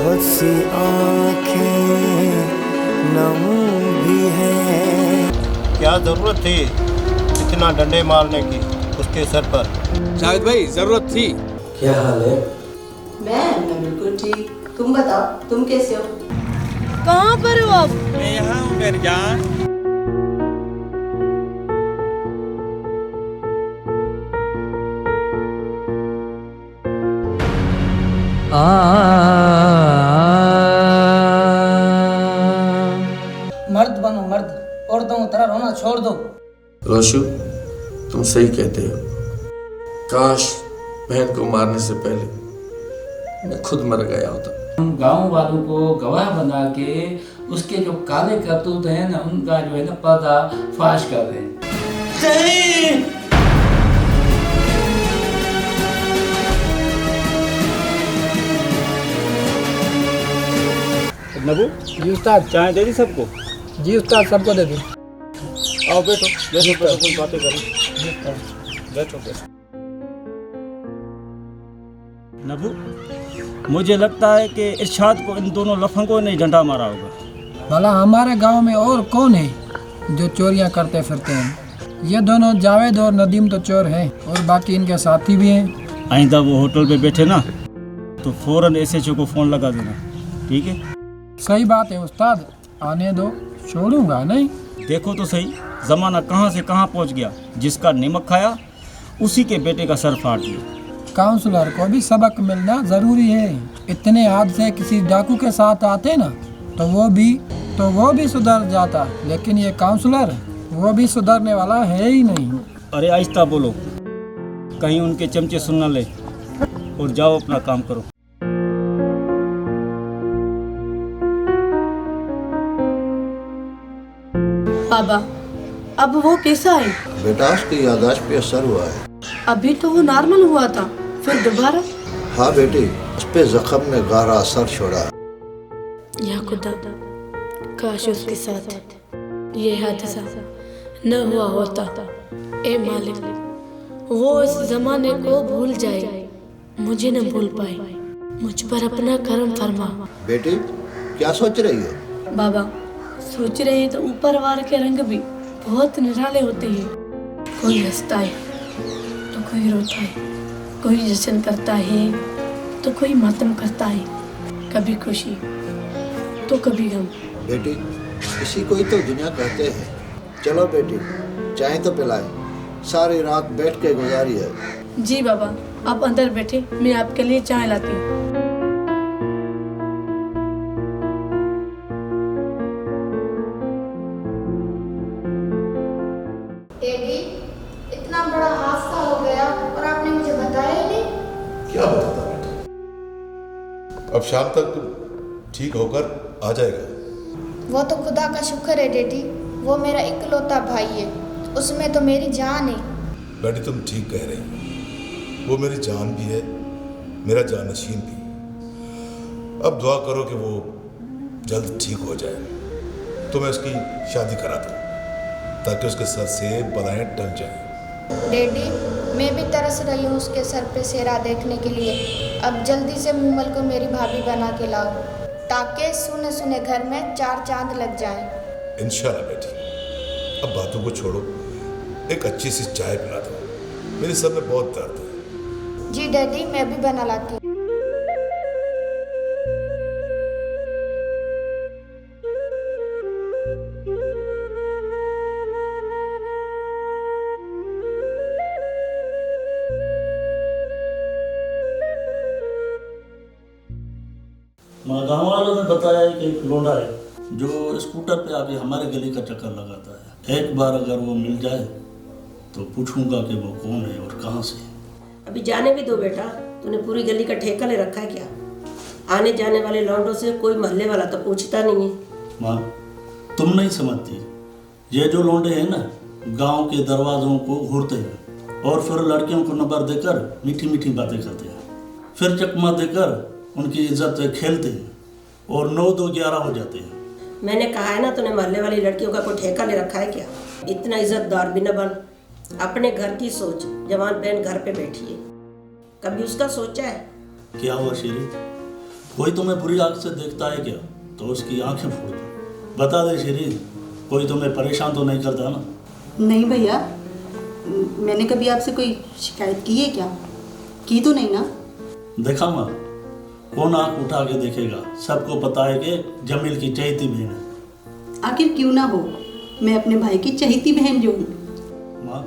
बहुत सी आँखें नम भी हैं। क्या जरूरत थी इतना डंडे मारने की उसके सर पर? शाहिद भाई जरूरत थी। क्या हाल है? मैं बिल्कुल ठीक। तुम बताओ, तुम कैसे हो? कहाँ पर हो आप? मैं यहाँ हूँ मेरी जान। मर्द बनो मर्द, औरतों की तरह रोना छोड़ दो। रोशु, तुम सही कहते हो। काश बहन को मारने से पहले मैं खुद मर गया होता। हम गांव वालों को गवाह बना के उसके जो काले करतूत हैं ना, उनका जो है ना पर्दा फाश कर रहे हैं। नबू जी उस्ताद। चाय दे दी सबको? जी उस्ताद, सबको दे दो। आओ बैठो बैठो बैठो, कुछ बातें करें। बैठो बैठो। नबू, मुझे लगता है कि इरशाद को इन दोनों लफंगों ने डंडा मारा होगा। भला हमारे गांव में और कौन है जो चोरियां करते फिरते हैं? ये दोनों जावेद और नदीम तो चोर हैं, और बाकी इनके साथी भी हैं। आइंदा वो होटल पे बैठे ना तो फौरन एसएचओ को फ़ोन लगा देना, ठीक है? सही बात है उस्ताद, आने दो, छोड़ूंगा नहीं। देखो तो सही, ज़माना कहाँ से कहाँ पहुँच गया। जिसका नमक खाया उसी के बेटे का सर फाड़ दिया। काउंसलर को भी सबक मिलना जरूरी है। इतने हादसे किसी डाकू के साथ आते ना तो वो भी सुधर जाता, लेकिन ये काउंसलर वो भी सुधरने वाला है ही नहीं। अरे आहिस्ता बोलो, कहीं उनके चमचे सुन न ले, और जाओ अपना काम करो। बाबा, अब वो कैसा है? बेटा उसकी याददाश्त पे असर हुआ है। अभी तो वो नॉर्मल हुआ था, फिर दोबारा? हाँ बेटी, उस पे जख्म ने गहरा असर छोड़ा। या खुदा, काश उसके साथ ये हादसा न हुआ होता। ए मालिक, वो इस जमाने को भूल जाए, मुझे न भूल पाए। मुझ पर अपना करम फरमा। बेटी क्या सोच रही हो? बाबा, सोच रहे हैं तो ऊपर वाले के रंग भी बहुत निराले होते हैं। कोई हंसता है तो कोई रोता है, कोई जश्न करता है तो कोई मातम करता है, कभी खुशी तो कभी गम। बेटी इसी को ही तो दुनिया कहते हैं। चलो बेटी, चाय तो पिलाए, सारी रात बैठ के गुजारी है। जी बाबा, आप अंदर बैठे, मैं आपके लिए चाय लाती हूँ। डैडी, इतना बड़ा हादसा हो गया और आपने मुझे बताया ही नहीं। क्या बताता बेटा, अब शाम तक ठीक होकर आ जाएगा। वो तो खुदा का शुक्र है डैडी, वो मेरा इकलौता भाई है, उसमें तो मेरी जान है। बेटी तुम ठीक कह रही हो, वो मेरी जान भी है, मेरा जानशीन भी। अब दुआ करो कि वो जल्द ठीक हो जाए, तो मैं उसकी शादी करा दूँ ताकि उसके सर से बलाएं टल जाए। डैडी, मैं भी तरस रही हूँ उसके सर पे सेहरा देखने के लिए। अब जल्दी से मूमल को मेरी भाभी बना के लाओ, ताकि सुने सुने घर में 4 चांद लग जाए। इंशाल्लाह बेटी, अब बातों को छोड़ो, एक अच्छी सी चाय पिला दो, मेरे सर में बहुत दर्द है। जी डैडी, मैं भी बना लाती हूँ। गाँव वालों ने बताया है कि एक लौंडा है जो स्कूटर पे आके हमारे गली का चक्कर लगाता है। एक बार अगर वो मिल जाए तो पूछूंगा कि वो कौन है और कहाँ से। अभी जाने भी दो बेटा, तूने पूरी गली का ठेका ले रखा है क्या? आने जाने वाले लौंडों से कोई मोहल्ले वाला तो पूछता नहीं है। माँ, तुम नहीं समझती, ये जो लौंडे हैं ना, गांव के दरवाजों को घूरते हैं और फिर लड़कियों को नंबर देकर मीठी मीठी बातें करते हैं, फिर चकमा देकर उनकी इज्जत खेलते हैं और 9, 2, 11 हो जाते हैं। मैंने कहा है ना, तूने मोहल्ले वाली लड़कियों का कोई ठेका ले रखा है क्या? इतना इज्जतदार भी न बन, अपने घर की सोच। जवान बहन घर पे बैठी है, कभी उसका सोचा है? क्या हुआ शेरी, कोई तुम्हें बुरी आंख से देखता है क्या तो उसकी आंखें फोड़ दो। बता दे शिरीन, कोई तुम्हें परेशान तो नहीं करता ना? नहीं भैया, मैंने कभी आपसे कोई शिकायत की है क्या? की तो नहीं ना? देखा माँ, कौन आंख उठा के देखेगा? सबको पता है कि जमील की चहेती बहन है। आखिर क्यों ना हो, मैं अपने भाई की चहेती बहन जो हूँ। माँ,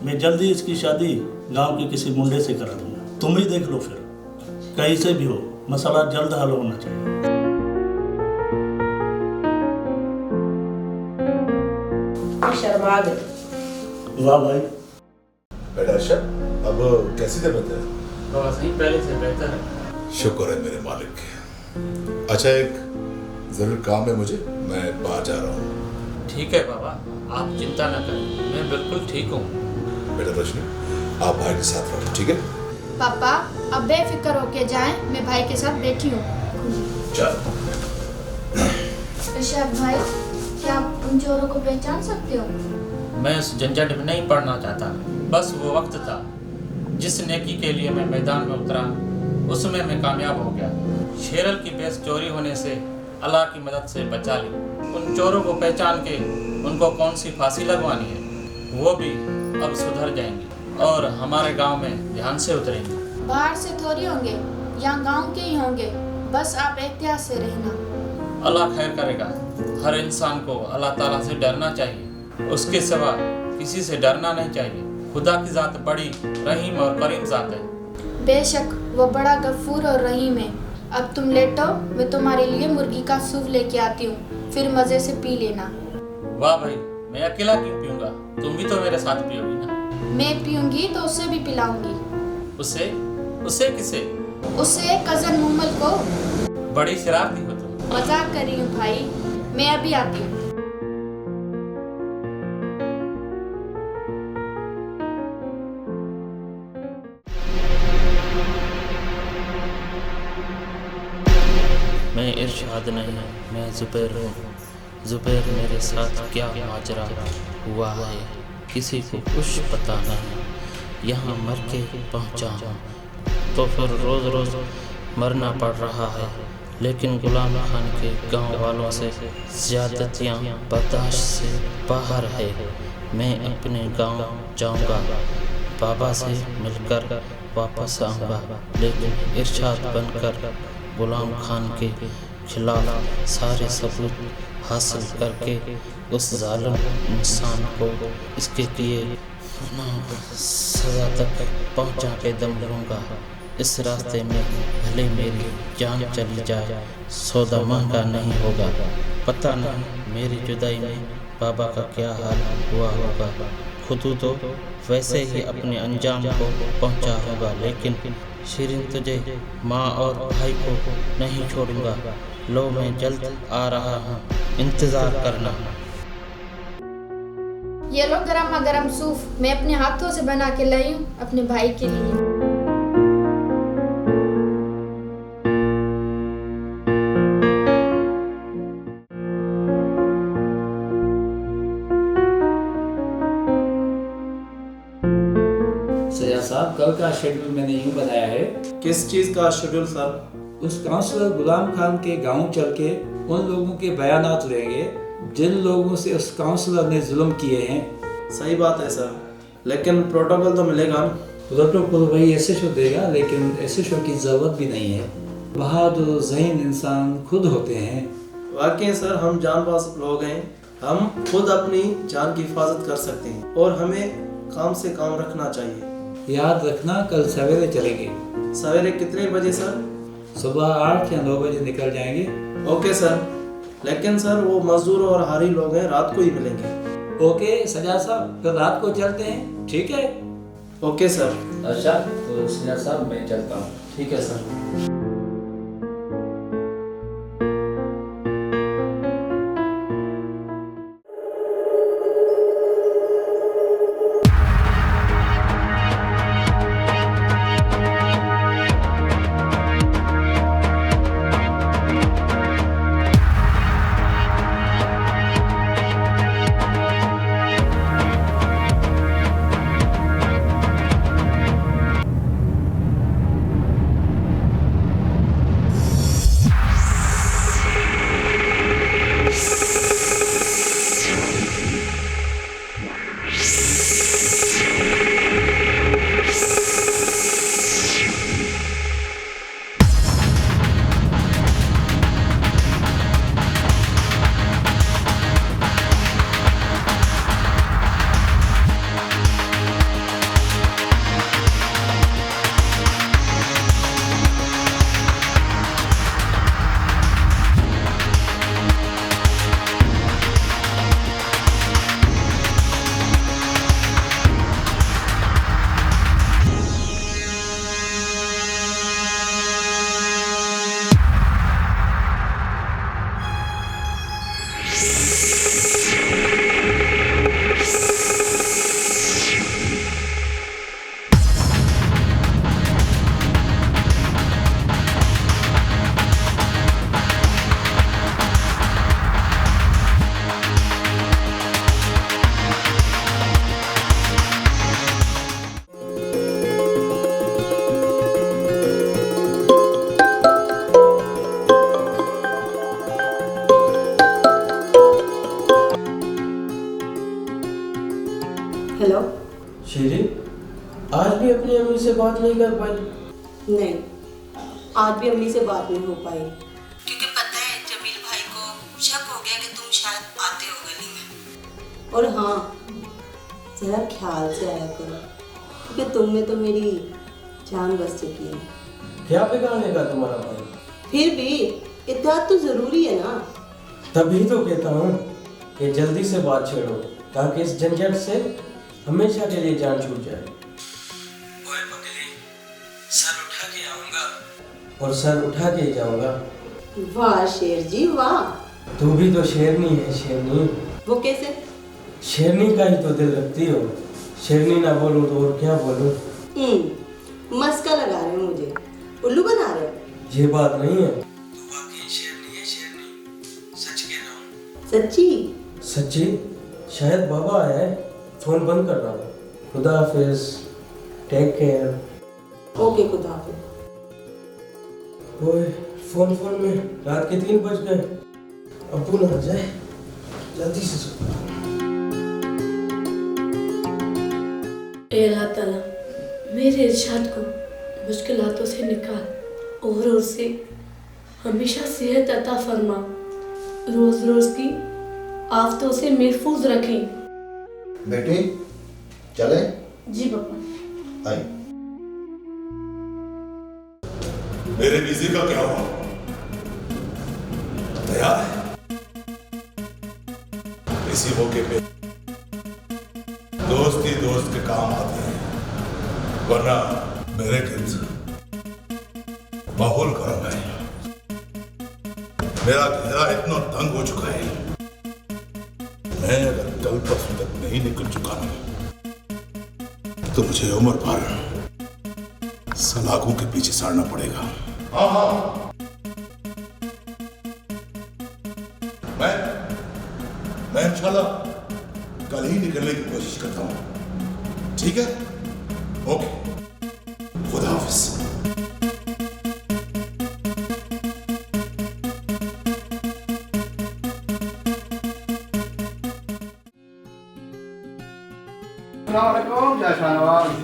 मैं जल्दी इसकी शादी गांव के किसी मुंडे से करा दूंगा। तुम ही देख लो, फिर कहीं से भी हो मसला जल्द हल होना चाहिए। शर्मा गए। वाह भाई। बेटा अर्शद, अब कैसी तबीयत है? बाबा सही पहले से बेहतर है। शुक्र है मेरे मालिक के। अच्छा, एक जरूर काम है मुझे, मैं बाहर जा रहा हूँ। ठीक है बाबा, आप चिंता न करें, मैं बिल्कुल ठीक हूँ। बेटा रोशनी, आप भाई के साथ रहो, ठीक है? पापा अब बेफिक्र होके जाएं, मैं भाई के साथ बैठी हूँ। चल। ऋषभ भाई, क्या आप उन चोरों को पहचान सकते हो? मैं उस झंझट में नहीं पड़ना चाहता, बस वो वक्त था जिस नेकी के लिए मैं मैदान में उतरा, उसमें मैं कामयाब हो गया। शेरल की भैंस चोरी होने से अल्लाह की मदद से बचा ली। उन चोरों को पहचान के उनको कौन सी फांसी लगवानी है, वो भी अब सुधर जाएंगे और हमारे गांव में ध्यान से उतरेंगे। बाहर से थोड़ी होंगे, यहाँ गांव के ही होंगे, बस आप एहतियात से रहना। अल्लाह खैर करेगा। हर इंसान को अल्लाह ताला से डरना चाहिए, उसके सिवा किसी से डरना नहीं चाहिए। खुदा की ज़ात बड़ी रहीम और करीम ज़ात है। बेशक वो बड़ा गफूर और रहीम है। अब तुम लेटो, मैं तुम्हारे लिए मुर्गी का सूप लेके आती हूँ, फिर मज़े से पी लेना। वाह भाई, मैं अकेला क्यों पीऊँगा? तुम भी तो मेरे साथ पियोगी ना? मैं पीऊँगी तो उसे भी पिलाऊंगी। उसे? उसे किसे? उसे कज़न मुमल को। बड़ी शरारती हो तुम। मजाक कर रही हूँ भाई, मैं अभी आती हूँ। मैं इरशाद नहीं, मैं ज़ुबैर हूँ। ज़ुबैर, मेरे साथ क्या माजरा हुआ है किसी को कुछ पता नहीं। यहाँ मर के पहुँचा हूँ तो फिर रोज़ रोज़ मरना पड़ रहा है, लेकिन गुलाम खान के गांव वालों से ज़्यादतियाँ बर्दाश्त से बाहर है। मैं अपने गांव जाऊंगा, बाबा से मिलकर वापस आऊंगा, लेकिन इरशाद बनकर गुलाम खान के खिलाफ सारे सबूत हासिल करके उस जालिम इंसान को इसके किए सज़ा तक पहुंचा के दम लूँगा। इस रास्ते में भले मेरी जान चली जाए, सौदा महंगा नहीं होगा। पता नहीं मेरी जुदाई में बाबा का क्या हाल हुआ होगा। खुद तो वैसे ही अपने अंजाम को पहुंचा होगा, लेकिन शिरीन तुझे, माँ और भाई को नहीं छोड़ूंगा। लो, मैं जल्द आ रहा हूँ, इंतज़ार करना। ये लो गरमा गरम सूप, मैं अपने हाथों से बना के लाई हूँ अपने भाई के लिए। साहब, कल का शेड्यूल मैंने यूँ बनाया है। किस चीज़ का शेड्यूल सर? उस काउंसलर गुलाम खान के गांव चल के उन लोगों के बयानात लेंगे जिन लोगों से उस काउंसलर ने जुल्म किए हैं। सही बात है सर, लेकिन प्रोटोकॉल तो मिलेगा ना? प्रोटोकॉल वही एसएचओ देगा, लेकिन एसएचओ की ज़रूरत भी नहीं है। बहादुर ज़हीन इंसान खुद होते हैं। वाकई सर, हम जानबाज लोग हैं, हम खुद अपनी जान की हिफाजत कर सकते हैं और हमें काम से काम रखना चाहिए। याद रखना, कल सवेरे चलेंगे। सवेरे कितने बजे सर? सुबह 8 या 9 बजे निकल जाएंगे। ओके सर, लेकिन सर वो मजदूर और हारी लोग हैं, रात को ही मिलेंगे। ओके सजा साहब, फिर रात को चलते हैं, ठीक है? Okay sir. अच्छा, तो सजा साहब मैं चलता हूँ। ठीक है सर। लो। शीरी, आज भी अपनी अम्मी से बात नहीं कर पाई? नहीं, आज भी अम्मी से बात नहीं हो पाई, क्योंकि पता है जमील भाई को शक हो गया कि तुम शायद आते हो गली में। और हाँ, जरा ख्याल से आया करो, क्योंकि तुम में तो मेरी जान बस चुकी है। क्या बिगाड़ेगा तुम्हारा भाई? फिर भी इत्तेहाद तो जरूरी है ना। तभी तो कहता हूँ कि जल्दी से बात छेड़ो, ताकि इस झंझट से हमेशा के लिए जान छूट जाए। ओए पगली, सर उठा के आऊंगा और सर उठा के जाऊंगा। वाह शेर जी वाह। तू भी तो शेरनी है शेरनी। वो कैसे? शेरनी का ही तो दिल रखती हो। शेरनी ना बोलूं तो और क्या बोलूं? मस्का लगा रहे हो मुझे, उल्लू बना रहे हो। ये बात नहीं है। तू वाकई शेरनी है शेरनी, सच कह रहा हूँ। सच्ची? सच्ची? शायद बाबा आया है, फोन बंद कर रहा हूँ। खुदा हाफिज, टेक केयर। ओके खुदा हाफिज। ओए फोन में रात के 3 बज गए, अब्बू ना आ जाए, जल्दी से सो। ए अल्लाह ताला, मेरे इरशाद को मुश्किलातों से निकाल और उसे हमेशा सेहत अता फरमा, रोज रोज की आफतों से महफूज रखें। बेटी चले? जी पापा। आई। मेरे वीजे का क्या हुआ? तैयार है? इसी मौके पे दोस्त ही दोस्त के काम आते हैं, वरना मेरे गिर्द माहौल गर्म है। मेरा घेरा इतना तंग हो चुका है, मैं अगर कल परसों तक नहीं निकल चुका ना, तो मुझे उम्र भर सलाखों के पीछे साड़ना पड़ेगा। हाँ, मैं इंशाल्लाह कल ही निकलने की कोशिश करता हूं। ठीक है? ओके, खुदा हाफिज।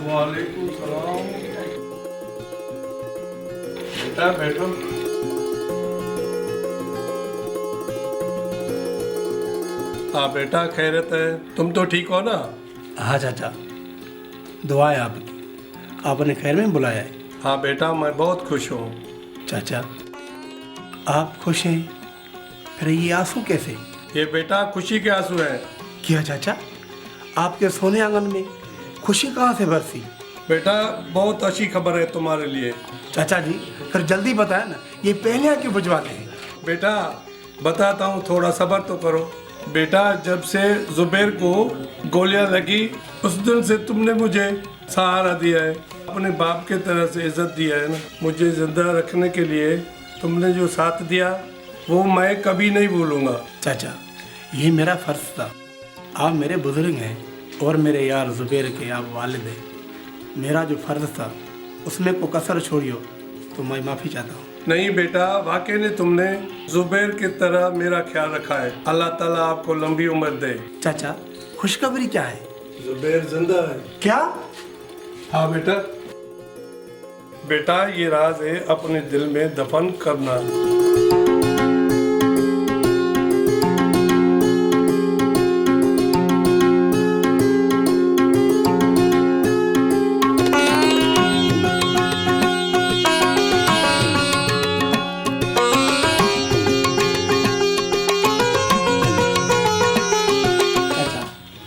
वालेकुम सलाम। बेटा बैठो। हाँ बेटा, खैरियत है? तुम तो ठीक हो ना? हाँ चाचा, दुआ है आपकी, आपने खैर में बुलाया है। हाँ बेटा, मैं बहुत खुश हूँ। चाचा आप खुश हैं, फिर ये आंसू कैसे? ये बेटा खुशी के आंसू हैं। क्या चाचा, आपके सोने आंगन में खुशी कहाँ से बरसी? बेटा बहुत अच्छी खबर है तुम्हारे लिए। चाचा जी फिर जल्दी बताए ना, ये पहले आके बुझवाते हैं। बेटा बताता हूँ, थोड़ा सब्र तो करो। बेटा जब से जुबैर को गोलियां लगी, उस दिन से तुमने मुझे सहारा दिया है, अपने बाप के तरह से इज्जत दिया है ना। मुझे जिंदा रखने के लिए तुमने जो साथ दिया वो मैं कभी नहीं भूलूंगा। चाचा ये मेरा फर्ज था, आप मेरे बुजुर्ग हैं और मेरे यार जुबैर के आप वालिद हैं। मेरा जो फर्ज था उसमें को कसर छोड़ियो तो मैं माफ़ी चाहता हूँ। नहीं बेटा, वाकई ने तुमने जुबैर की तरह मेरा ख्याल रखा है। अल्लाह ताला आपको लंबी उम्र दे। चाचा खुशखबरी क्या है? जुबैर जिंदा है। क्या? हाँ बेटा, बेटा ये राज है अपने दिल में दफन करना।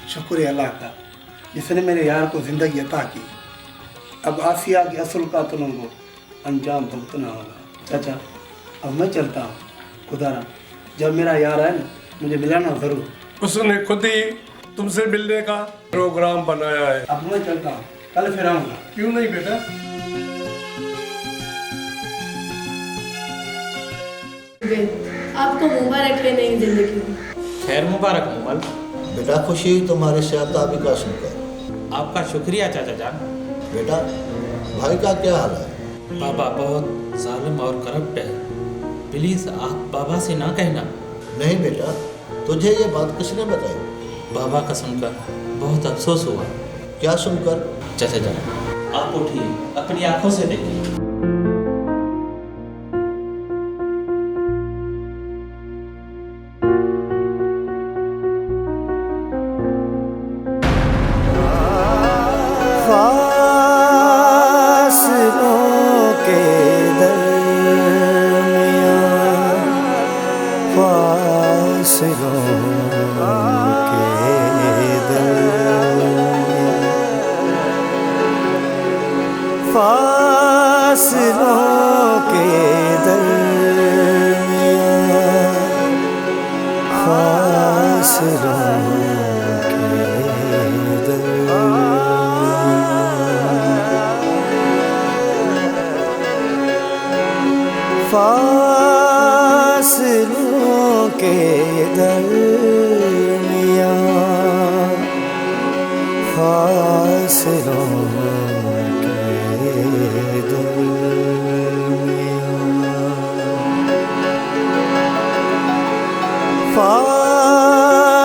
शुक्र अल्लाह का जिसने मेरे यार को ज़िंदगी अता की। अब आसिया की असल कातलों को अंजाम भुगतना होगा। चाचा अब मैं चलता हूँ, खुदारा जब मेरा यार आए ना मुझे मिलाना ज़रूर। उसने खुद ही तुमसे मिलने का प्रोग्राम बनाया है। अब मैं चलता हूँ, कल फिर आऊँगा। क्यों नहीं बेटा? आपको मुबारक है नई जिंदगी। खैर मुबारक मुमल। बेटा खुशी तुम्हारे शहताबी का सुनकर। आपका शुक्रिया चाचा जान। बेटा भाई का क्या हाल है? बाबा बहुत जालिम और करप्ट है, प्लीज आप बाबा से ना कहना। नहीं बेटा, तुझे ये बात किसने बताई? बाबा का सुनकर बहुत अफसोस हुआ। क्या सुनकर? चाचा जान, आप उठिए, अपनी आंखों से देखिए। फासलों के दरमियाँ, फासलों के दरमियाँ,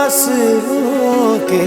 फासलों के